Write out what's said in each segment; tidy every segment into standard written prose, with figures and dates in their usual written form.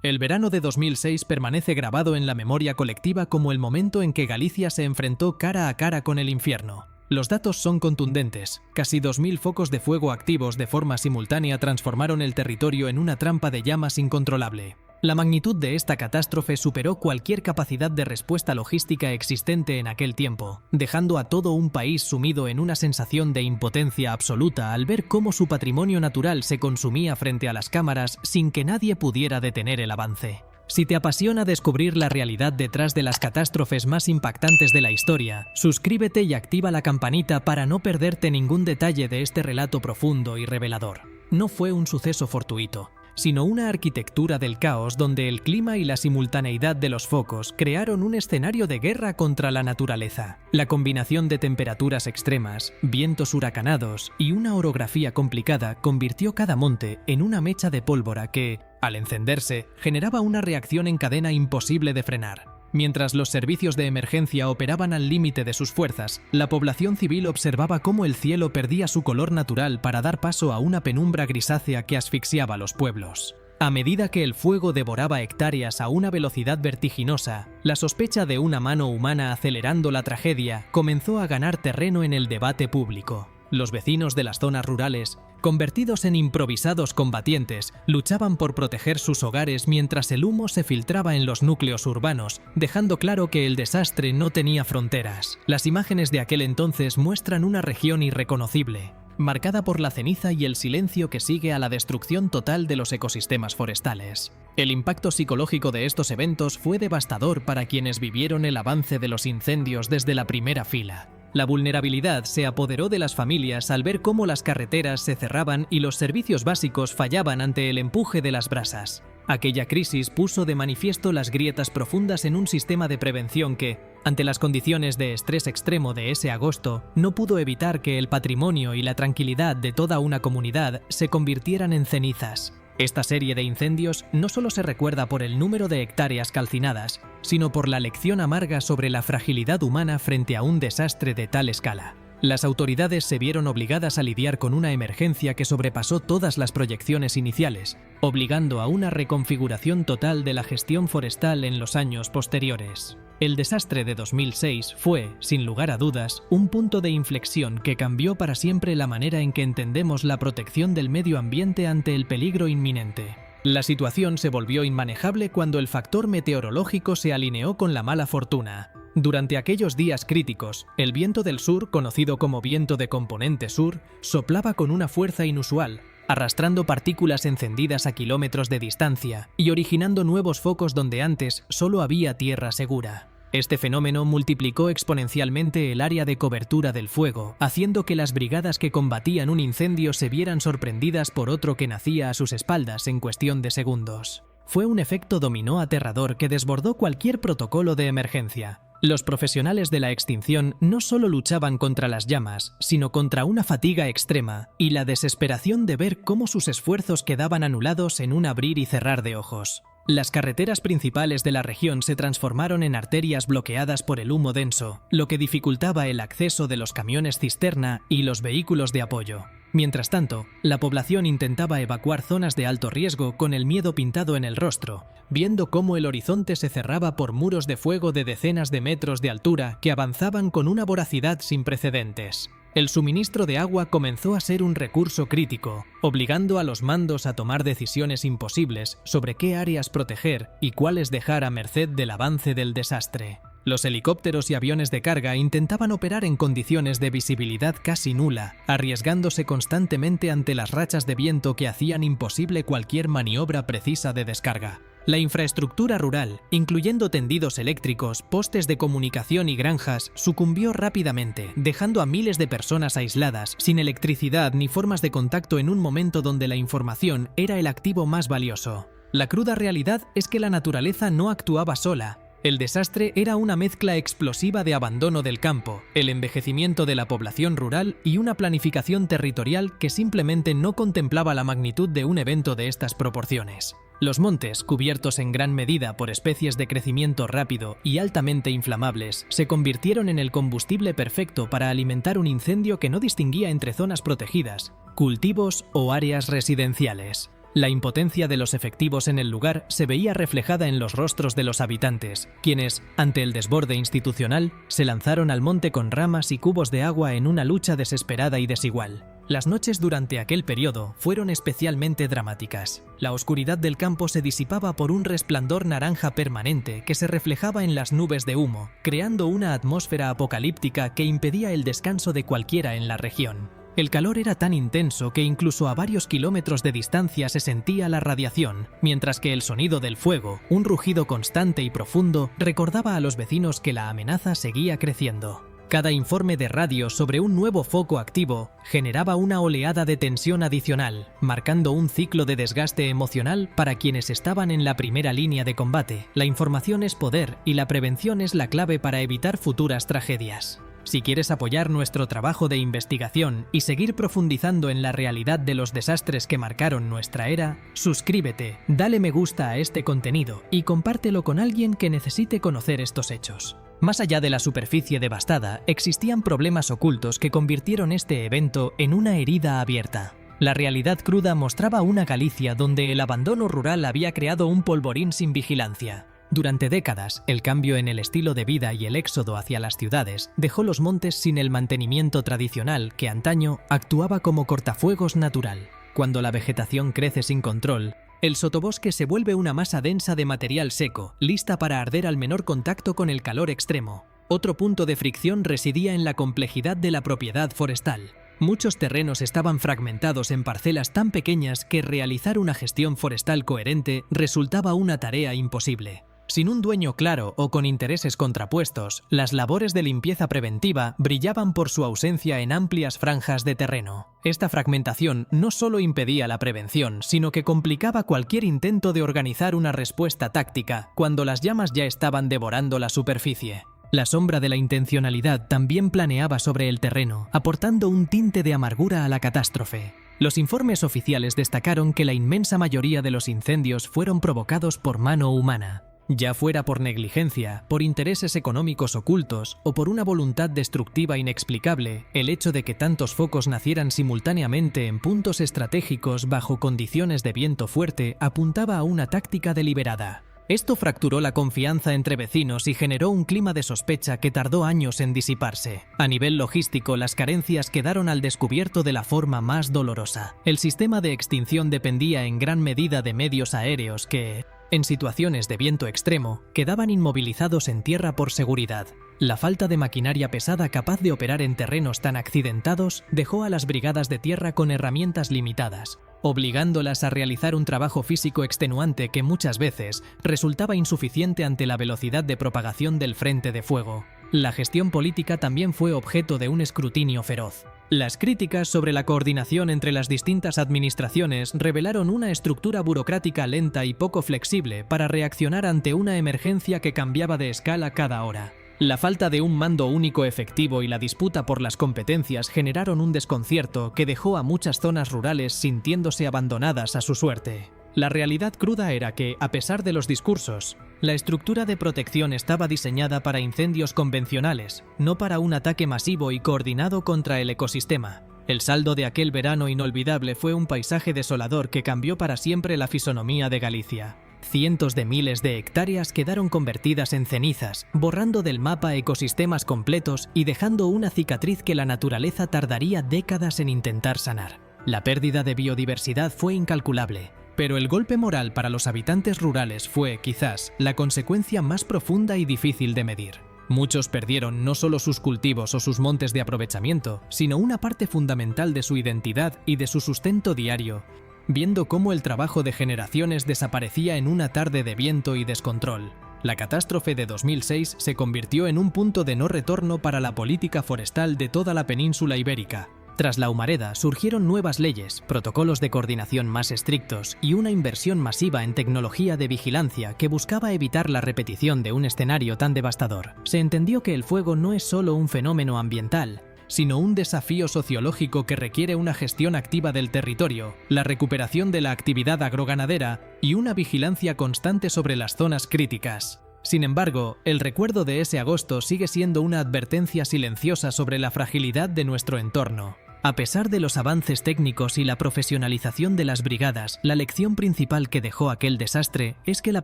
El verano de 2006 permanece grabado en la memoria colectiva como el momento en que Galicia se enfrentó cara a cara con el infierno. Los datos son contundentes. Casi 2000 focos de fuego activos de forma simultánea transformaron el territorio en una trampa de llamas incontrolable. La magnitud de esta catástrofe superó cualquier capacidad de respuesta logística existente en aquel tiempo, dejando a todo un país sumido en una sensación de impotencia absoluta al ver cómo su patrimonio natural se consumía frente a las cámaras sin que nadie pudiera detener el avance. Si te apasiona descubrir la realidad detrás de las catástrofes más impactantes de la historia, suscríbete y activa la campanita para no perderte ningún detalle de este relato profundo y revelador. No fue un suceso fortuito, sino una arquitectura del caos donde el clima y la simultaneidad de los focos crearon un escenario de guerra contra la naturaleza. La combinación de temperaturas extremas, vientos huracanados y una orografía complicada convirtió cada monte en una mecha de pólvora que, al encenderse, generaba una reacción en cadena imposible de frenar. Mientras los servicios de emergencia operaban al límite de sus fuerzas, la población civil observaba cómo el cielo perdía su color natural para dar paso a una penumbra grisácea que asfixiaba los pueblos. A medida que el fuego devoraba hectáreas a una velocidad vertiginosa, la sospecha de una mano humana acelerando la tragedia comenzó a ganar terreno en el debate público. Los vecinos de las zonas rurales, convertidos en improvisados combatientes, luchaban por proteger sus hogares mientras el humo se filtraba en los núcleos urbanos, dejando claro que el desastre no tenía fronteras. Las imágenes de aquel entonces muestran una región irreconocible, marcada por la ceniza y el silencio que sigue a la destrucción total de los ecosistemas forestales. El impacto psicológico de estos eventos fue devastador para quienes vivieron el avance de los incendios desde la primera fila. La vulnerabilidad se apoderó de las familias al ver cómo las carreteras se cerraban y los servicios básicos fallaban ante el empuje de las brasas. Aquella crisis puso de manifiesto las grietas profundas en un sistema de prevención que, ante las condiciones de estrés extremo de ese agosto, no pudo evitar que el patrimonio y la tranquilidad de toda una comunidad se convirtieran en cenizas. Esta serie de incendios no solo se recuerda por el número de hectáreas calcinadas, sino por la lección amarga sobre la fragilidad humana frente a un desastre de tal escala. Las autoridades se vieron obligadas a lidiar con una emergencia que sobrepasó todas las proyecciones iniciales, obligando a una reconfiguración total de la gestión forestal en los años posteriores. El desastre de 2006 fue, sin lugar a dudas, un punto de inflexión que cambió para siempre la manera en que entendemos la protección del medio ambiente ante el peligro inminente. La situación se volvió inmanejable cuando el factor meteorológico se alineó con la mala fortuna. Durante aquellos días críticos, el viento del sur, conocido como viento de componente sur, soplaba con una fuerza inusual, arrastrando partículas encendidas a kilómetros de distancia y originando nuevos focos donde antes solo había tierra segura. Este fenómeno multiplicó exponencialmente el área de cobertura del fuego, haciendo que las brigadas que combatían un incendio se vieran sorprendidas por otro que nacía a sus espaldas en cuestión de segundos. Fue un efecto dominó aterrador que desbordó cualquier protocolo de emergencia. Los profesionales de la extinción no solo luchaban contra las llamas, sino contra una fatiga extrema y la desesperación de ver cómo sus esfuerzos quedaban anulados en un abrir y cerrar de ojos. Las carreteras principales de la región se transformaron en arterias bloqueadas por el humo denso, lo que dificultaba el acceso de los camiones cisterna y los vehículos de apoyo. Mientras tanto, la población intentaba evacuar zonas de alto riesgo con el miedo pintado en el rostro, viendo cómo el horizonte se cerraba por muros de fuego de decenas de metros de altura que avanzaban con una voracidad sin precedentes. El suministro de agua comenzó a ser un recurso crítico, obligando a los mandos a tomar decisiones imposibles sobre qué áreas proteger y cuáles dejar a merced del avance del desastre. Los helicópteros y aviones de carga intentaban operar en condiciones de visibilidad casi nula, arriesgándose constantemente ante las rachas de viento que hacían imposible cualquier maniobra precisa de descarga. La infraestructura rural, incluyendo tendidos eléctricos, postes de comunicación y granjas, sucumbió rápidamente, dejando a miles de personas aisladas, sin electricidad ni formas de contacto en un momento donde la información era el activo más valioso. La cruda realidad es que la naturaleza no actuaba sola. El desastre era una mezcla explosiva de abandono del campo, el envejecimiento de la población rural y una planificación territorial que simplemente no contemplaba la magnitud de un evento de estas proporciones. Los montes, cubiertos en gran medida por especies de crecimiento rápido y altamente inflamables, se convirtieron en el combustible perfecto para alimentar un incendio que no distinguía entre zonas protegidas, cultivos o áreas residenciales. La impotencia de los efectivos en el lugar se veía reflejada en los rostros de los habitantes, quienes, ante el desborde institucional, se lanzaron al monte con ramas y cubos de agua en una lucha desesperada y desigual. Las noches durante aquel periodo fueron especialmente dramáticas. La oscuridad del campo se disipaba por un resplandor naranja permanente que se reflejaba en las nubes de humo, creando una atmósfera apocalíptica que impedía el descanso de cualquiera en la región. El calor era tan intenso que incluso a varios kilómetros de distancia se sentía la radiación, mientras que el sonido del fuego, un rugido constante y profundo, recordaba a los vecinos que la amenaza seguía creciendo. Cada informe de radio sobre un nuevo foco activo generaba una oleada de tensión adicional, marcando un ciclo de desgaste emocional para quienes estaban en la primera línea de combate. La información es poder y la prevención es la clave para evitar futuras tragedias. Si quieres apoyar nuestro trabajo de investigación y seguir profundizando en la realidad de los desastres que marcaron nuestra era, suscríbete, dale me gusta a este contenido y compártelo con alguien que necesite conocer estos hechos. Más allá de la superficie devastada, existían problemas ocultos que convirtieron este evento en una herida abierta. La realidad cruda mostraba una Galicia donde el abandono rural había creado un polvorín sin vigilancia. Durante décadas, el cambio en el estilo de vida y el éxodo hacia las ciudades dejó los montes sin el mantenimiento tradicional que antaño actuaba como cortafuegos natural. Cuando la vegetación crece sin control, el sotobosque se vuelve una masa densa de material seco, lista para arder al menor contacto con el calor extremo. Otro punto de fricción residía en la complejidad de la propiedad forestal. Muchos terrenos estaban fragmentados en parcelas tan pequeñas que realizar una gestión forestal coherente resultaba una tarea imposible. Sin un dueño claro o con intereses contrapuestos, las labores de limpieza preventiva brillaban por su ausencia en amplias franjas de terreno. Esta fragmentación no solo impedía la prevención, sino que complicaba cualquier intento de organizar una respuesta táctica cuando las llamas ya estaban devorando la superficie. La sombra de la intencionalidad también planeaba sobre el terreno, aportando un tinte de amargura a la catástrofe. Los informes oficiales destacaron que la inmensa mayoría de los incendios fueron provocados por mano humana. Ya fuera por negligencia, por intereses económicos ocultos o por una voluntad destructiva inexplicable, el hecho de que tantos focos nacieran simultáneamente en puntos estratégicos bajo condiciones de viento fuerte apuntaba a una táctica deliberada. Esto fracturó la confianza entre vecinos y generó un clima de sospecha que tardó años en disiparse. A nivel logístico, las carencias quedaron al descubierto de la forma más dolorosa. El sistema de extinción dependía en gran medida de medios aéreos que, en situaciones de viento extremo, quedaban inmovilizados en tierra por seguridad. La falta de maquinaria pesada capaz de operar en terrenos tan accidentados dejó a las brigadas de tierra con herramientas limitadas, obligándolas a realizar un trabajo físico extenuante que muchas veces resultaba insuficiente ante la velocidad de propagación del frente de fuego. La gestión política también fue objeto de un escrutinio feroz. Las críticas sobre la coordinación entre las distintas administraciones revelaron una estructura burocrática lenta y poco flexible para reaccionar ante una emergencia que cambiaba de escala cada hora. La falta de un mando único efectivo y la disputa por las competencias generaron un desconcierto que dejó a muchas zonas rurales sintiéndose abandonadas a su suerte. La realidad cruda era que, a pesar de los discursos, la estructura de protección estaba diseñada para incendios convencionales, no para un ataque masivo y coordinado contra el ecosistema. El saldo de aquel verano inolvidable fue un paisaje desolador que cambió para siempre la fisonomía de Galicia. Cientos de miles de hectáreas quedaron convertidas en cenizas, borrando del mapa ecosistemas completos y dejando una cicatriz que la naturaleza tardaría décadas en intentar sanar. La pérdida de biodiversidad fue incalculable, pero el golpe moral para los habitantes rurales fue, quizás, la consecuencia más profunda y difícil de medir. Muchos perdieron no solo sus cultivos o sus montes de aprovechamiento, sino una parte fundamental de su identidad y de su sustento diario, viendo cómo el trabajo de generaciones desaparecía en una tarde de viento y descontrol. La catástrofe de 2006 se convirtió en un punto de no retorno para la política forestal de toda la península ibérica. Tras la humareda surgieron nuevas leyes, protocolos de coordinación más estrictos y una inversión masiva en tecnología de vigilancia que buscaba evitar la repetición de un escenario tan devastador. Se entendió que el fuego no es solo un fenómeno ambiental, sino un desafío sociológico que requiere una gestión activa del territorio, la recuperación de la actividad agroganadera y una vigilancia constante sobre las zonas críticas. Sin embargo, el recuerdo de ese agosto sigue siendo una advertencia silenciosa sobre la fragilidad de nuestro entorno. A pesar de los avances técnicos y la profesionalización de las brigadas, la lección principal que dejó aquel desastre es que la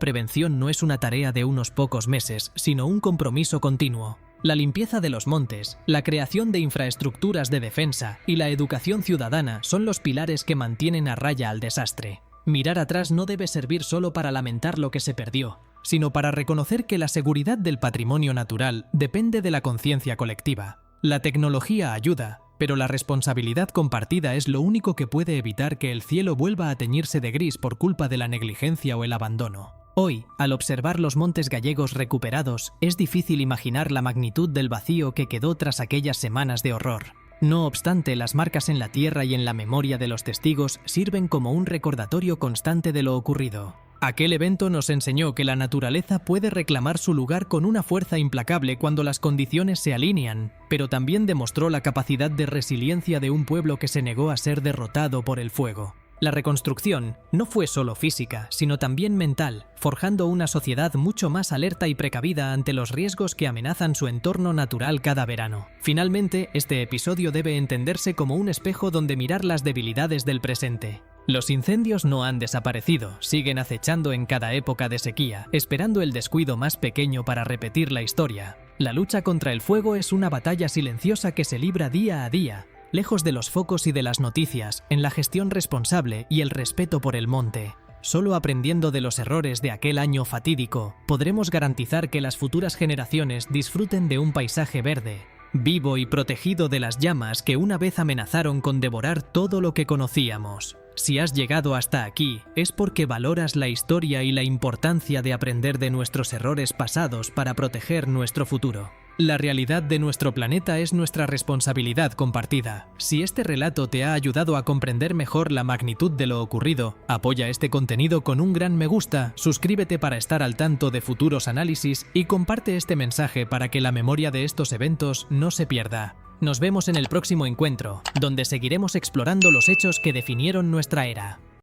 prevención no es una tarea de unos pocos meses, sino un compromiso continuo. La limpieza de los montes, la creación de infraestructuras de defensa y la educación ciudadana son los pilares que mantienen a raya al desastre. Mirar atrás no debe servir solo para lamentar lo que se perdió, sino para reconocer que la seguridad del patrimonio natural depende de la conciencia colectiva. La tecnología ayuda, pero la responsabilidad compartida es lo único que puede evitar que el cielo vuelva a teñirse de gris por culpa de la negligencia o el abandono. Hoy, al observar los montes gallegos recuperados, es difícil imaginar la magnitud del vacío que quedó tras aquellas semanas de horror. No obstante, las marcas en la tierra y en la memoria de los testigos sirven como un recordatorio constante de lo ocurrido. Aquel evento nos enseñó que la naturaleza puede reclamar su lugar con una fuerza implacable cuando las condiciones se alinean, pero también demostró la capacidad de resiliencia de un pueblo que se negó a ser derrotado por el fuego. La reconstrucción no fue solo física, sino también mental, forjando una sociedad mucho más alerta y precavida ante los riesgos que amenazan su entorno natural cada verano. Finalmente, este episodio debe entenderse como un espejo donde mirar las debilidades del presente. Los incendios no han desaparecido, siguen acechando en cada época de sequía, esperando el descuido más pequeño para repetir la historia. La lucha contra el fuego es una batalla silenciosa que se libra día a día, lejos de los focos y de las noticias, en la gestión responsable y el respeto por el monte. Solo aprendiendo de los errores de aquel año fatídico, podremos garantizar que las futuras generaciones disfruten de un paisaje verde, vivo y protegido de las llamas que una vez amenazaron con devorar todo lo que conocíamos. Si has llegado hasta aquí, es porque valoras la historia y la importancia de aprender de nuestros errores pasados para proteger nuestro futuro. La realidad de nuestro planeta es nuestra responsabilidad compartida. Si este relato te ha ayudado a comprender mejor la magnitud de lo ocurrido, apoya este contenido con un gran me gusta, suscríbete para estar al tanto de futuros análisis y comparte este mensaje para que la memoria de estos eventos no se pierda. Nos vemos en el próximo encuentro, donde seguiremos explorando los hechos que definieron nuestra era.